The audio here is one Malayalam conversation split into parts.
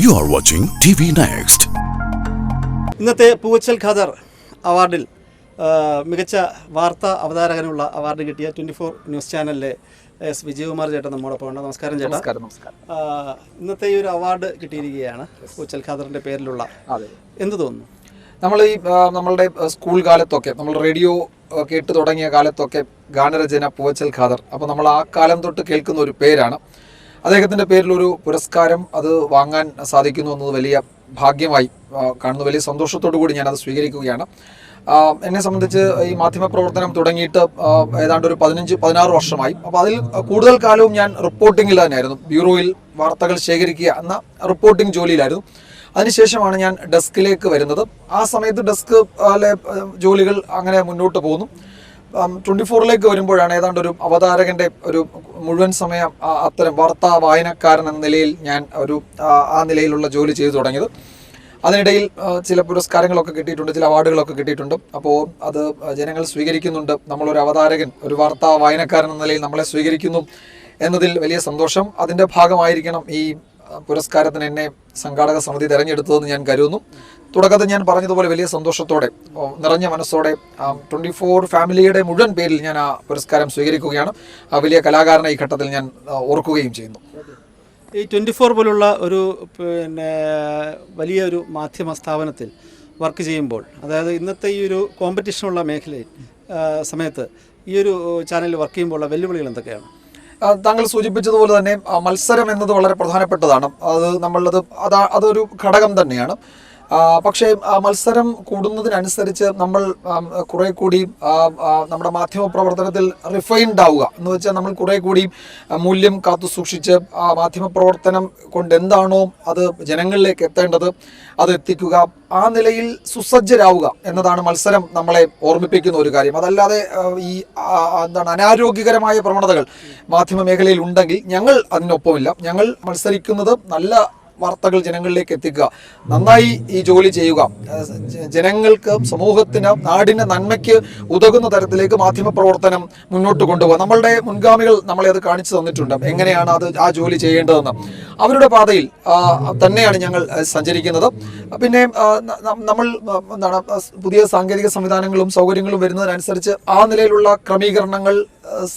You are watching TV Next. ഇന്നത്തെ പൂവച്ചൽ ഖാദർ അവാർഡിൽ മികച്ച വാർത്താ അവതാരകനുള്ള അവാർഡ് കിട്ടിയ 24 ന്യൂസ് ചാനലിലെ എസ് വിജയകുമാർ ചേട്ടൻ നമ്മോടൊപ്പം ഉണ്ട്. നമസ്കാരം ചേട്ടാ. നമസ്കാരം. ഇന്നത്തെ ഈ ഒരു അവാർഡ് കിട്ടിയിരിക്കുകയാണ് പൂവച്ചൽ ഖാദറിൻ്റെ പേരിലുള്ള. എന്ത് തോന്നുന്നു? നമ്മളുടെ സ്കൂൾ കാലത്തൊക്കെ നമ്മൾ റേഡിയോ കേട്ട് തുടങ്ങിയ കാലത്തൊക്കെ ഗാനരചന പൂവച്ചൽ ഖാദർ, അപ്പോൾ നമ്മൾ ആ കാലം തൊട്ട് കേൾക്കുന്ന ഒരു പേരാണ്. അദ്ദേഹത്തിൻ്റെ പേരിലൊരു പുരസ്കാരം അത് വാങ്ങാൻ സാധിക്കുന്നു എന്നത് വലിയ ഭാഗ്യമായി കാണുന്നു. വലിയ സന്തോഷത്തോടു കൂടി ഞാനത് സ്വീകരിക്കുകയാണ്. എന്നെ സംബന്ധിച്ച് ഈ മാധ്യമപ്രവർത്തനം തുടങ്ങിയിട്ട് ഏതാണ്ട് ഒരു 15-16 വർഷമായി. അപ്പോൾ അതിൽ കൂടുതൽ കാലവും ഞാൻ റിപ്പോർട്ടിങ്ങിൽ തന്നെയായിരുന്നു. ബ്യൂറോയിൽ വാർത്തകൾ ശേഖരിക്കുക എന്ന റിപ്പോർട്ടിംഗ് ജോലിയിലായിരുന്നു. അതിനുശേഷമാണ് ഞാൻ ഡെസ്കിലേക്ക് വരുന്നത്. ആ സമയത്ത് ഡെസ്ക് ജോലികൾ അങ്ങനെ മുന്നോട്ട് പോകുന്നു. 24ലേക്ക് വരുമ്പോഴാണ് ഏതാണ്ട് ഒരു അവതാരകൻ്റെ ഒരു മുഴുവൻ സമയം അത്തരം വാർത്താ വായനക്കാരൻ എന്ന നിലയിൽ ഞാൻ ആ നിലയിലുള്ള ജോലി ചെയ്തു തുടങ്ങിയത്. അതിനിടയിൽ ചില പുരസ്കാരങ്ങളൊക്കെ കിട്ടിയിട്ടുണ്ട്, ചില അവാർഡുകളൊക്കെ കിട്ടിയിട്ടുണ്ട്. അപ്പോൾ അത് ജനങ്ങൾ സ്വീകരിക്കുന്നുണ്ട്. നമ്മളൊരു അവതാരകൻ, ഒരു വാർത്താ വായനക്കാരൻ എന്ന നിലയിൽ നമ്മളെ സ്വീകരിക്കുന്നു എന്നതിൽ വലിയ സന്തോഷം. അതിൻ്റെ ഭാഗമായിരിക്കണം ഈ പുരസ്കാരത്തിന് എന്നെ സംഘാടക സമിതി തിരഞ്ഞെടുത്തതെന്ന് ഞാൻ കരുതുന്നു. തുടക്കത്തിൽ ഞാൻ പറഞ്ഞതുപോലെ വലിയ സന്തോഷത്തോടെ, നിറഞ്ഞ മനസ്സോടെ 24 ഫാമിലിയുടെ മുഴുവൻ പേരിൽ ഞാൻ ആ പുരസ്കാരം സ്വീകരിക്കുകയാണ്. ആ വലിയ കലാകാരനെ ഈ ഘട്ടത്തിൽ ഞാൻ ഓർക്കുകയും ചെയ്യുന്നു. ഈ 24 പോലുള്ള ഒരു വലിയൊരു മാധ്യമ സ്ഥാപനത്തിൽ വർക്ക് ചെയ്യുമ്പോൾ, അതായത് ഇന്നത്തെ ഈ ഒരു കോമ്പറ്റീഷനുള്ള മേഖലയിൽ സമയത്ത് ഈ ഒരു ചാനലിൽ വർക്ക് ചെയ്യുമ്പോഴുള്ള വെല്ലുവിളികൾ എന്തൊക്കെയാണ്? താങ്കൾ സൂചിപ്പിച്ചതുപോലെ തന്നെ മത്സരം എന്നത് വളരെ പ്രധാനപ്പെട്ടതാണ്. അതൊരു ഘടകം തന്നെയാണ്. പക്ഷേ മത്സരം കൂടുന്നതിനനുസരിച്ച് നമ്മൾ കുറെ കൂടി നമ്മുടെ മാധ്യമ പ്രവർത്തനത്തിൽ റിഫൈൻഡ് ആവുക എന്ന് വെച്ചാൽ നമ്മൾ കുറെ കൂടി മൂല്യം കാത്തു സൂക്ഷിച്ച് മാധ്യമ പ്രവർത്തനം കൊണ്ട് എന്താണോ അത് ജനങ്ങളിലേക്ക് എത്തേണ്ടത് അത് എത്തിക്കുക, ആ നിലയിൽ സുസജ്ജരാവുക എന്നതാണ് മത്സരം നമ്മളെ ഓർമ്മിപ്പിക്കുന്ന ഒരു കാര്യം. അതല്ലാതെ ഈ അനാരോഗ്യകരമായ പ്രവണതകൾ മാധ്യമ മേഖലയിൽ ഉണ്ടെങ്കിൽ ഞങ്ങൾ അതിനൊപ്പമില്ല. ഞങ്ങൾ മത്സരിക്കുന്നത് നല്ല വാർത്തകൾ ജനങ്ങളിലേക്ക് എത്തിക്കുക, നന്നായി ഈ ജോലി ചെയ്യുക, ജനങ്ങൾക്ക്, സമൂഹത്തിന്, നാടിൻ്റെ നന്മയ്ക്ക് ഉതകുന്ന തരത്തിലേക്ക് മാധ്യമപ്രവർത്തനം മുന്നോട്ട് കൊണ്ടുപോകുക. നമ്മളുടെ മുൻഗാമികൾ നമ്മളെ അത് കാണിച്ചു തന്നിട്ടുണ്ട്, എങ്ങനെയാണ് ആ ജോലി ചെയ്യേണ്ടതെന്ന്. അവരുടെ പാതയിൽ തന്നെയാണ് ഞങ്ങൾ സഞ്ചരിക്കുന്നത്. പിന്നെ നമ്മൾ പുതിയ സാങ്കേതിക സംവിധാനങ്ങളും സൗകര്യങ്ങളും വരുന്നതിനനുസരിച്ച് ആ നിലയിലുള്ള ക്രമീകരണങ്ങൾ,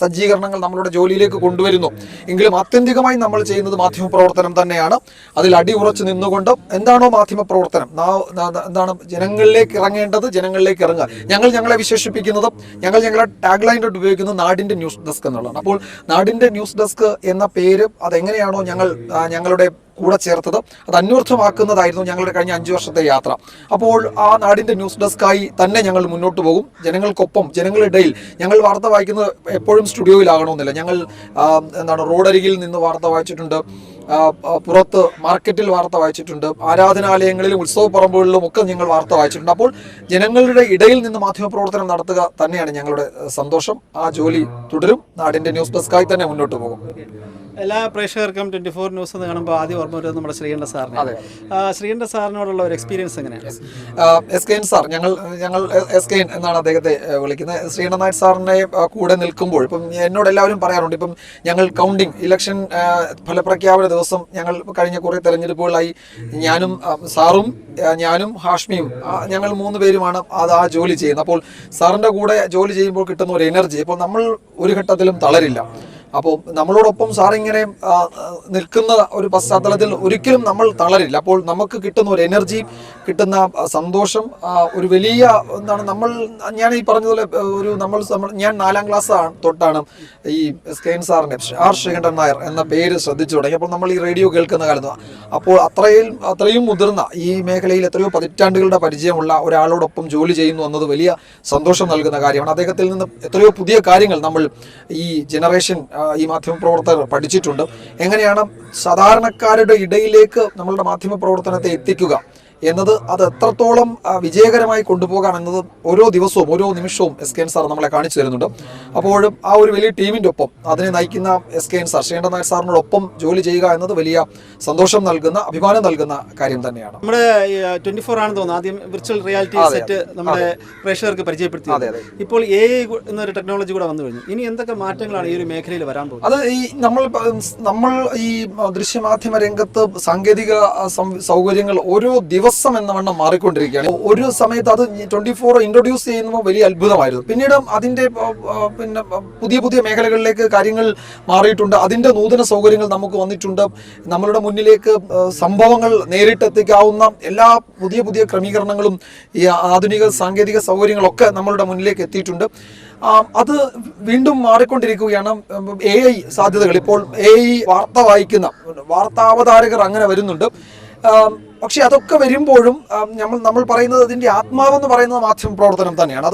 സജ്ജീകരണങ്ങൾ നമ്മളുടെ ജോലിയിലേക്ക് കൊണ്ടുവരുന്നു. എങ്കിലും ആത്യന്തികമായി നമ്മൾ ചെയ്യുന്നത് മാധ്യമപ്രവർത്തനം തന്നെയാണ്. അതിൽ അടിയുറച്ച് നിന്നുകൊണ്ട് എന്താണോ മാധ്യമപ്രവർത്തനം, എന്താണ് ജനങ്ങളിലേക്ക് ഇറങ്ങേണ്ടത്, ജനങ്ങളിലേക്ക് ഇറങ്ങുക. ഞങ്ങളെ വിശേഷിപ്പിക്കുന്നത്, ഞങ്ങളെ ടാഗ് ലൈനായിട്ട് ഉപയോഗിക്കുന്നത് നാടിൻ്റെ ന്യൂസ് ഡെസ്ക് എന്നുള്ളതാണ്. അപ്പോൾ നാടിൻ്റെ ന്യൂസ് ഡെസ്ക് എന്ന പേര് അതെങ്ങനെയാണോ ഞങ്ങളുടെ കൂടെ ചേർത്തത്, അത് അന്വർത്ഥമാക്കുന്നതായിരുന്നു ഞങ്ങളുടെ കഴിഞ്ഞ 5 വർഷത്തെ യാത്ര. അപ്പോൾ ആ നാടിൻ്റെ ന്യൂസ് ഡെസ്കായി തന്നെ ഞങ്ങൾ മുന്നോട്ട് പോകും. ജനങ്ങൾക്കൊപ്പം, ജനങ്ങളുടെ ഇടയിൽ. ഞങ്ങൾ വാർത്ത വായിക്കുന്നത് എപ്പോഴും സ്റ്റുഡിയോയിലാകണമെന്നില്ല. ഞങ്ങൾ റോഡരികിൽ നിന്ന് വാർത്ത വായിച്ചിട്ടുണ്ട്, പുറത്ത് മാർക്കറ്റിൽ വാർത്ത വായിച്ചിട്ടുണ്ട്, ആരാധനാലയങ്ങളിലും ഉത്സവ പറമ്പുകളിലും ഒക്കെ ഞങ്ങൾ വാർത്ത വായിച്ചിട്ടുണ്ട്. അപ്പോൾ ജനങ്ങളുടെ ഇടയിൽ നിന്ന് മാധ്യമപ്രവർത്തനം നടത്തുക തന്നെയാണ് ഞങ്ങളുടെ സന്തോഷം. ആ ജോലി തുടരും. നാടിൻ്റെ ന്യൂസ് ഡെസ്കായി തന്നെ മുന്നോട്ട് പോകും. എല്ലാ പ്രേക്ഷകർക്കും 24 ന്യൂസ് എന്ന് കാണുമ്പോൾ ആദ്യം ഓർമ്മ വരുന്നത് നമ്മുടെ ശ്രീകണ്ഠ സാറിന്. ശ്രീകണ്ഠ സാറിനോടുള്ള ഒരു എക്സ്പീരിയൻസ് എങ്ങനെയാണ്? SKN സാർ, ഞങ്ങൾ SKN എന്നാണ് അദ്ദേഹത്തെ വിളിക്കുന്നത്. ശ്രീകണ്ഠ നായർ സാറിനെ കൂടെ നിൽക്കുമ്പോൾ ഇപ്പം എന്നോട് എല്ലാവരും പറയാറുണ്ട്, ഇപ്പം ഞങ്ങൾ കൗണ്ടിങ് ഇലക്ഷൻ ഫലപ്രഖ്യാപന ദിവസം ഞങ്ങൾ കഴിഞ്ഞ കുറേ തെരഞ്ഞെടുപ്പുകളായി ഞാനും സാറും ഞാനും ഹാഷ്മിയും ഞങ്ങൾ 3 പേരുമാണ് ആ ജോലി ചെയ്യുന്നത്. അപ്പോൾ സാറിൻ്റെ കൂടെ ജോലി ചെയ്യുമ്പോൾ കിട്ടുന്ന ഒരു എനർജി, അപ്പോൾ നമ്മൾ ഒരു ഘട്ടത്തിലും തളരില്ല. അപ്പോൾ നമ്മളോടൊപ്പം സാറിങ്ങനെ നിൽക്കുന്ന ഒരു പശ്ചാത്തലത്തിൽ ഒരിക്കലും നമ്മൾ തളരില്ല. അപ്പോൾ നമുക്ക് കിട്ടുന്ന ഒരു എനർജി, കിട്ടുന്ന സന്തോഷം, ഒരു വലിയ ഞാൻ ഈ പറഞ്ഞതുപോലെ ഞാൻ 4ാം ക്ലാസ് തൊട്ടാണ് ഈ SKN സാറിൻ്റെ ശ്രീകണ്ഠൻ നായർ എന്ന പേര് ശ്രദ്ധിച്ചു തുടങ്ങി. അപ്പോൾ നമ്മൾ ഈ റേഡിയോ കേൾക്കുന്ന കാലത്ത്, അപ്പോൾ അത്രയും മുതിർന്ന ഈ മേഖലയിൽ എത്രയോ പതിറ്റാണ്ടുകളുടെ പരിചയമുള്ള ഒരാളോടൊപ്പം ജോലി ചെയ്യുന്നു എന്നത് വലിയ സന്തോഷം നൽകുന്ന കാര്യമാണ്. അദ്ദേഹത്തിൽ നിന്ന് എത്രയോ പുതിയ കാര്യങ്ങൾ നമ്മൾ ഈ ജനറേഷൻ, ഈ മാധ്യമപ്രവർത്തകർ പഠിച്ചിട്ടുണ്ട്. എങ്ങനെയാണ് സാധാരണക്കാരുടെ ഇടയിലേക്ക് നമ്മളുടെ മാധ്യമപ്രവർത്തനത്തെ എത്തിക്കുക, എന്നത് അത് എത്രത്തോളം വിജയകരമായി കൊണ്ടുപോകാം എന്നത് ഓരോ ദിവസവും ഓരോ നിമിഷവും SKN സാർ നമ്മളെ കാണിച്ചു തരുന്നുണ്ട്. അപ്പോഴും ആ ഒരു വലിയ ടീമിൻ്റെ ഒപ്പം അതിനെ നയിക്കുന്ന SKN സാർ ശ്രീകണ്ഠൻ നായർ സാറിനോടൊപ്പം ജോലി ചെയ്യുക എന്നത് വലിയ സന്തോഷം നൽകുന്ന, അഭിമാനം നൽകുന്ന കാര്യം തന്നെയാണ്. നമ്മുടെ 24 ആണെന്ന് തോന്നുന്നു ആദ്യം വിർച്വൽ റിയാലിറ്റി സെറ്റ് നമ്മുടെ പ്രേക്ഷകർക്ക് പരിചയപ്പെടുത്തിയത്. ഇപ്പോൾ AI എന്നൊരു ടെക്നോളജി കൂടെ വന്നു കഴിഞ്ഞു. ഇനി എന്തൊക്കെ മാറ്റങ്ങളാണ് ഈ ഒരു മേഖലയിൽ വരാൻ പോകുന്നത്? അത് ഈ നമ്മൾ ഈ ദൃശ്യമാധ്യമ രംഗത്ത് സാങ്കേതിക സൗകര്യങ്ങൾ ഓരോ ദിവസം എന്ന വണ്ണം മാറിക്കൊണ്ടിരിക്കുകയാണ്. ഒരു സമയത്ത് അത് 24 ഇൻട്രൊഡ്യൂസ് ചെയ്യുമ്പോൾ വലിയ അത്ഭുതമായിരുന്നു. പിന്നീട് അതിൻ്റെ പിന്നെ പുതിയ പുതിയ മേഖലകളിലേക്ക് കാര്യങ്ങൾ മാറിയിട്ടുണ്ട്. അതിൻ്റെ നൂതന സൗകര്യങ്ങൾ നമുക്ക് വന്നിട്ടുണ്ട്. നമ്മളുടെ മുന്നിലേക്ക് സംഭവങ്ങൾ നേരിട്ടെത്തിക്കാവുന്ന എല്ലാ പുതിയ പുതിയ ക്രമീകരണങ്ങളും ഈ ആധുനിക സാങ്കേതിക സൗകര്യങ്ങളൊക്കെ നമ്മളുടെ മുന്നിലേക്ക് എത്തിയിട്ടുണ്ട്. അത് വീണ്ടും മാറിക്കൊണ്ടിരിക്കുകയാണ്. AI സാധ്യതകൾ, ഇപ്പോൾ AI വാർത്താവതാരകർ അങ്ങനെ വരുന്നുണ്ട്. പക്ഷെ അതൊക്കെ വരുമ്പോഴും നമ്മൾ പറയുന്നത് അതിൻ്റെ ആത്മാവെന്ന് പറയുന്നത് മാധ്യമ പ്രവർത്തനം തന്നെയാണ്.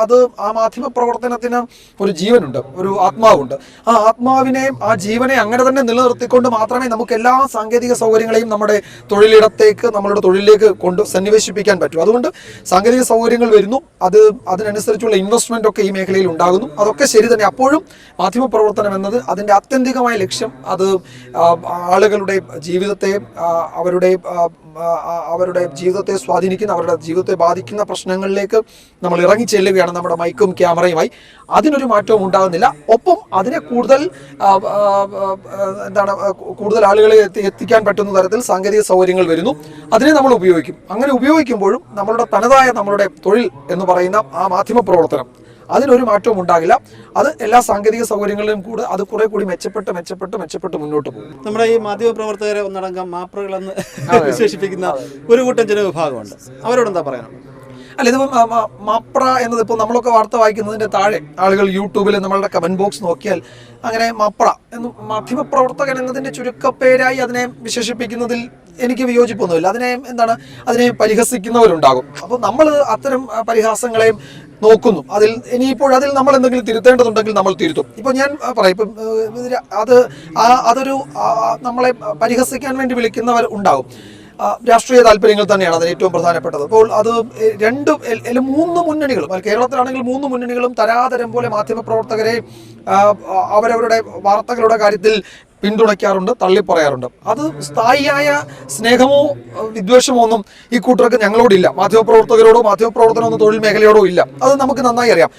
അത് ആ മാധ്യമ പ്രവർത്തനത്തിന് ഒരു ജീവനുണ്ട്, ഒരു ആത്മാവുണ്ട്. ആ ആത്മാവിനെ, ആ ജീവനെ അങ്ങനെ തന്നെ നിലനിർത്തിക്കൊണ്ട് മാത്രമേ നമുക്ക് എല്ലാ സാങ്കേതിക സൗകര്യങ്ങളെയും നമ്മുടെ നമ്മളുടെ തൊഴിലിലേക്ക് സന്നിവേശിപ്പിക്കാൻ പറ്റൂ. അതുകൊണ്ട് സാങ്കേതിക സൗകര്യങ്ങൾ വരുന്നു, അതിനനുസരിച്ചുള്ള ഇൻവെസ്റ്റ്മെന്റ് ഒക്കെ ഈ മേഖലയിൽ ഉണ്ടാകുന്നു. അതൊക്കെ ശരി തന്നെ. അപ്പോഴും മാധ്യമ പ്രവർത്തനം എന്നത് അതിൻ്റെ ആത്യന്തികമായ ലക്ഷ്യം അത് ആളുകളുടെ ജീവിതത്തെ അവരുടെ ജീവിതത്തെ സ്വാധീനിക്കുന്ന, അവരുടെ ജീവിതത്തെ ബാധിക്കുന്ന പ്രശ്നങ്ങളിലേക്ക് നമ്മൾ ഇറങ്ങി ചെല്ലുകയാണ് നമ്മുടെ മൈക്കും ക്യാമറയുമായി. അതിനൊരു മാറ്റവും ഉണ്ടാകുന്നില്ല. ഒപ്പം അതിനെ കൂടുതൽ ആളുകളെ എത്തിക്കാൻ പറ്റുന്ന തരത്തിൽ സാങ്കേതിക സൗകര്യങ്ങൾ വരുന്നു. അതിനെ നമ്മൾ ഉപയോഗിക്കും. അങ്ങനെ ഉപയോഗിക്കുമ്പോഴും നമ്മളുടെ തൊഴിൽ എന്ന് പറയുന്ന ആ മാധ്യമ പ്രവർത്തനം അതിനൊരു മാറ്റവും ഉണ്ടാകില്ല. അത് എല്ലാ സാങ്കേതിക സൗകര്യങ്ങളിലും കൂടെ അത് കുറെ കൂടി മെച്ചപ്പെട്ട് മുന്നോട്ട് പോകും. നമ്മുടെ ഈ മാധ്യമ പ്രവർത്തകരെ ഒന്നടങ്കം മാപ്രകളെന്ന് വിശേഷിപ്പിക്കുന്ന ഒരു കൂട്ടം ജനവിഭാഗമുണ്ട്. അവരോട് എന്താ പറയാനുള്ളത്? അല്ല, ഇത് മാപ്ര എന്നത് ഇപ്പോൾ നമ്മളൊക്കെ വാർത്ത വായിക്കുന്നതിൻ്റെ താഴെ ആളുകൾ യൂട്യൂബിൽ നമ്മളുടെ കമന്റ് ബോക്സ് നോക്കിയാൽ അങ്ങനെ മാപ്ര എന്ന് മാധ്യമപ്രവർത്തകൻ എന്നതിൻ്റെ ചുരുക്കപ്പേരായി അതിനെ വിശേഷിപ്പിക്കുന്നതിൽ എനിക്ക് വിയോജിപ്പൊന്നുമില്ല. അതിനെ പരിഹസിക്കുന്നവരുണ്ടാകും. അപ്പോൾ നമ്മൾ അത്തരം പരിഹാസങ്ങളെയും നോക്കുന്നു. അതിൽ നമ്മൾ എന്തെങ്കിലും തിരുത്തേണ്ടതുണ്ടെങ്കിൽ നമ്മൾ തിരുത്തും. ഇപ്പോൾ ഞാൻ പറയാം, ഇപ്പം അതൊരു നമ്മളെ പരിഹസിക്കാൻ വേണ്ടി വിളിക്കുന്നവർ ഉണ്ടാകും. രാഷ്ട്രീയ താല്പര്യങ്ങൾ തന്നെയാണ് അതിന് ഏറ്റവും പ്രധാനപ്പെട്ടത്. അപ്പോൾ അത് 3 മുന്നണികളും, കേരളത്തിലാണെങ്കിൽ 3 മുന്നണികളും തരാതരം പോലെ മാധ്യമപ്രവർത്തകരെ അവരവരുടെ വാർത്തകളുടെ കാര്യത്തിൽ പിന്തുണയ്ക്കാറുണ്ട്, തള്ളിപ്പറയാറുണ്ട്. അത് സ്ഥായിയായ സ്നേഹമോ വിദ്വേഷമോ ഒന്നും ഈ കൂട്ടർക്ക് ഞങ്ങളോടില്ല. മാധ്യമപ്രവർത്തകരോടോ മാധ്യമപ്രവർത്തനമൊന്നും തൊഴിൽ മേഖലയോടോ ഇല്ല. അത് നമുക്ക് നന്നായി അറിയാം.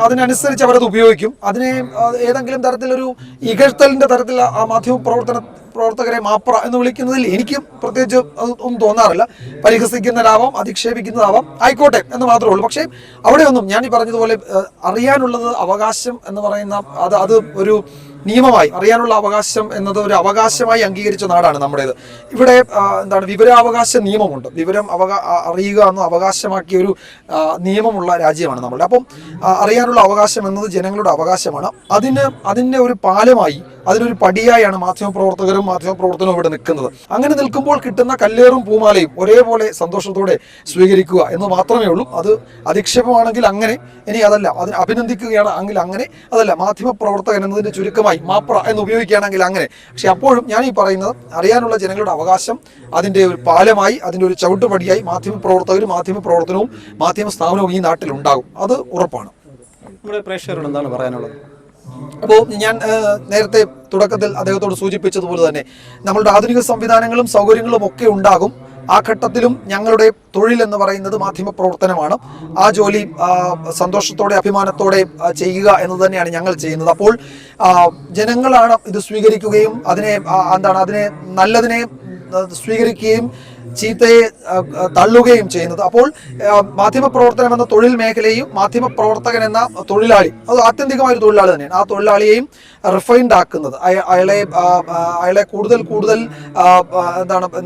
അതിനനുസരിച്ച് അവരത് ഉപയോഗിക്കും. അതിനെ ഏതെങ്കിലും തരത്തിലൊരു ഇകഴ്ത്തലിന്റെ തരത്തിൽ ആ പ്രവർത്തകരെ മാപ്ര എന്ന് വിളിക്കുന്നതിൽ എനിക്ക് പ്രത്യേകിച്ച് ഒന്നും തോന്നാറില്ല. പരിഹസിക്കുന്നതാവാം, അധിക്ഷേപിക്കുന്നതാവാം, ആയിക്കോട്ടെ എന്ന് മാത്രമേ ഉള്ളൂ. പക്ഷേ അവിടെയൊന്നും ഞാൻ ഈ പറഞ്ഞതുപോലെ അറിയാനുള്ളത് അവകാശം എന്ന് പറയുന്ന അത് ഒരു നിയമമായി, അറിയാനുള്ള അവകാശം എന്നത് ഒരു അവകാശമായി അംഗീകരിച്ച നാടാണ് നമ്മുടേത്. ഇവിടെ വിവരാവകാശ നിയമമുണ്ട്. വിവരം അറിയുക എന്ന അവകാശമാക്കിയ ഒരു നിയമമുള്ള രാജ്യമാണ് നമ്മളുടെ. അപ്പം അറിയാനുള്ള അവകാശം എന്നത് ജനങ്ങളുടെ അവകാശമാണ്. അതിൻ്റെ ഒരു പാലമായി, അതിനൊരു പടിയായാണ് മാധ്യമപ്രവർത്തകരും മാധ്യമപ്രവർത്തനവും ഇവിടെ നിൽക്കുന്നത്. അങ്ങനെ നിൽക്കുമ്പോൾ കിട്ടുന്ന കല്ലേറും പൂമാലയും ഒരേപോലെ സന്തോഷത്തോടെ സ്വീകരിക്കുക എന്ന് മാത്രമേ ഉള്ളൂ. അത് അധിക്ഷേപമാണെങ്കിൽ അങ്ങനെ, ഇനി അതല്ല അതിനെ അഭിനന്ദിക്കുകയാണ് എങ്കിൽ അങ്ങനെ, അതല്ല മാധ്യമപ്രവർത്തകൻ എന്നതിന്റെ ചുരുക്കമായി മാപ്ര എന്ന് ഉപയോഗിക്കുകയാണെങ്കിൽ അങ്ങനെ. പക്ഷെ അപ്പോഴും ഞാൻ ഈ പറയുന്നത് അറിയാനുള്ള ജനങ്ങളുടെ അവകാശം അതിൻ്റെ ഒരു പാലമായി, അതിൻ്റെ ഒരു ചവിട്ടുപടിയായി മാധ്യമപ്രവർത്തകരും മാധ്യമപ്രവർത്തനവും മാധ്യമ സ്ഥാപനവും ഈ നാട്ടിൽ ഉണ്ടാകും. അത് ഉറപ്പാണ്. നമ്മുടെ പ്രേക്ഷകരോട് എന്താണ് പറയാനുള്ളത്? അപ്പോൾ ഞാൻ നേരത്തെ തുടക്കത്തിൽ അദ്ദേഹത്തോട് സൂചിപ്പിച്ചതുപോലെ തന്നെ നമ്മളുടെ ആധുനിക സംവിധാനങ്ങളും സൗകര്യങ്ങളും ഒക്കെ ഉണ്ടാകും. ആ ഘട്ടത്തിലും ഞങ്ങളുടെ തൊഴിൽ എന്ന് പറയുന്നത് മാധ്യമപ്രവർത്തനമാണ്. ആ ജോലി സന്തോഷത്തോടെ അഭിമാനത്തോടെ ചെയ്യുക എന്നത് തന്നെയാണ് ഞങ്ങൾ ചെയ്യുന്നത്. അപ്പോൾ ജനങ്ങളാണ് ഇത് സ്വീകരിക്കുകയും അതിനെ നല്ലതിനെ സ്വീകരിക്കുകയും ചീത്തയെ തള്ളുകയും ചെയ്യുന്നത്. അപ്പോൾ മാധ്യമപ്രവർത്തനം എന്ന തൊഴിൽ മേഖലയും മാധ്യമപ്രവർത്തകൻ എന്ന തൊഴിലാളി, അത് ആത്യന്തികമായ ഒരു തൊഴിലാളി തന്നെയാണ്. ആ തൊഴിലാളിയെയും റിഫൈൻഡ് ആക്കുന്നത്, അയാളെ കൂടുതൽ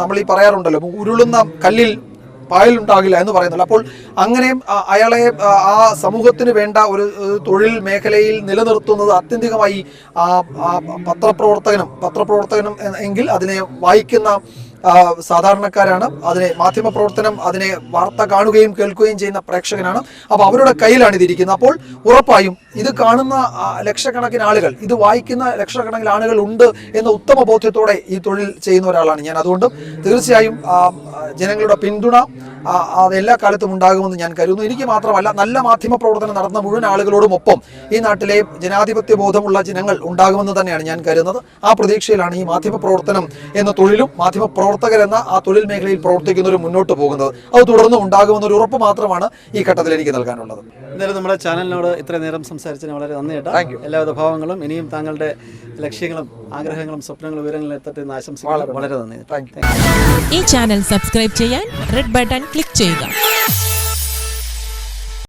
നമ്മൾ ഈ പറയാറുണ്ടല്ലോ, ഉരുളുന്ന കല്ലിൽ പായലുണ്ടാകില്ല എന്ന് പറയുന്നുള്ളൂ. അപ്പോൾ അങ്ങനെ അയാളെ ആ സമൂഹത്തിന് വേണ്ട ഒരു തൊഴിൽ മേഖലയിൽ നിലനിർത്തുന്നത് ആത്യന്തികമായി പത്രപ്രവർത്തകനും എങ്കിൽ അതിനെ വായിക്കുന്ന സാധാരണക്കാരാണ്, അതിനെ മാധ്യമപ്രവർത്തനം, അതിനെ വാർത്ത കാണുകയും കേൾക്കുകയും ചെയ്യുന്ന പ്രേക്ഷകനാണ്. അപ്പോൾ അവരുടെ കയ്യിലാണ് ഇതിരിക്കുന്നത്. അപ്പോൾ ഉറപ്പായും ഇത് കാണുന്ന ലക്ഷക്കണക്കിന് ആളുകൾ, ഇത് വായിക്കുന്ന ലക്ഷക്കണക്കിന് ആളുകൾ ഉണ്ട് എന്ന ഉത്തമ ബോധ്യത്തോടെ ഈ തൊഴിൽ ചെയ്യുന്ന ഒരാളാണ് ഞാൻ. അതുകൊണ്ട് തീർച്ചയായും ജനങ്ങളുടെ പിന്തുണ അത് എല്ലാ കാലത്തും ഉണ്ടാകുമെന്ന് ഞാൻ കരുതുന്നു. എനിക്ക് മാത്രമല്ല, നല്ല മാധ്യമ പ്രവർത്തനം നടന്ന മുഴുവൻ ആളുകളോടുമൊപ്പം ഈ നാട്ടിലെ ജനാധിപത്യ ബോധമുള്ള ജനങ്ങൾ ഉണ്ടാകുമെന്ന് തന്നെയാണ് ഞാൻ കരുതുന്നത്. ആ പ്രതീക്ഷയിലാണ് ഈ മാധ്യമ പ്രവർത്തനം എന്ന തൊഴിലും മാധ്യമ പ്രവർത്തകരെന്ന ആ തൊഴിൽ മേഖലയിൽ പ്രവർത്തിക്കുന്നവരും മുന്നോട്ട് പോകുന്നത്. അത് തുടർന്നും ഉണ്ടാകുമെന്നൊരു ഉറപ്പ് മാത്രമാണ് ഈ ഘട്ടത്തിൽ എനിക്ക് നൽകാനുള്ളത്. എന്തായാലും നമ്മുടെ ചാനലിനോട് ഇത്രയും നേരം സംസാരിച്ചതിന് വളരെ നന്ദി കേട്ടോ. എല്ലാവിധ ഭാവങ്ങളും ഇനിയും താങ്കളുടെ ലക്ഷ്യങ്ങളും ആഗ്രഹങ്ങളും സ്വപ്നങ്ങളും വിവരങ്ങളും എത്തട്ടെ എന്ന് ആശംസിക്കുന്നു. വളരെ നന്ദി. ഈ ചാനൽ സബ്സ്ക്രൈബ് ചെയ്യാൻ റെഡ് ബട്ടൺ ക്ലിക്ക് ചെയ്യുക.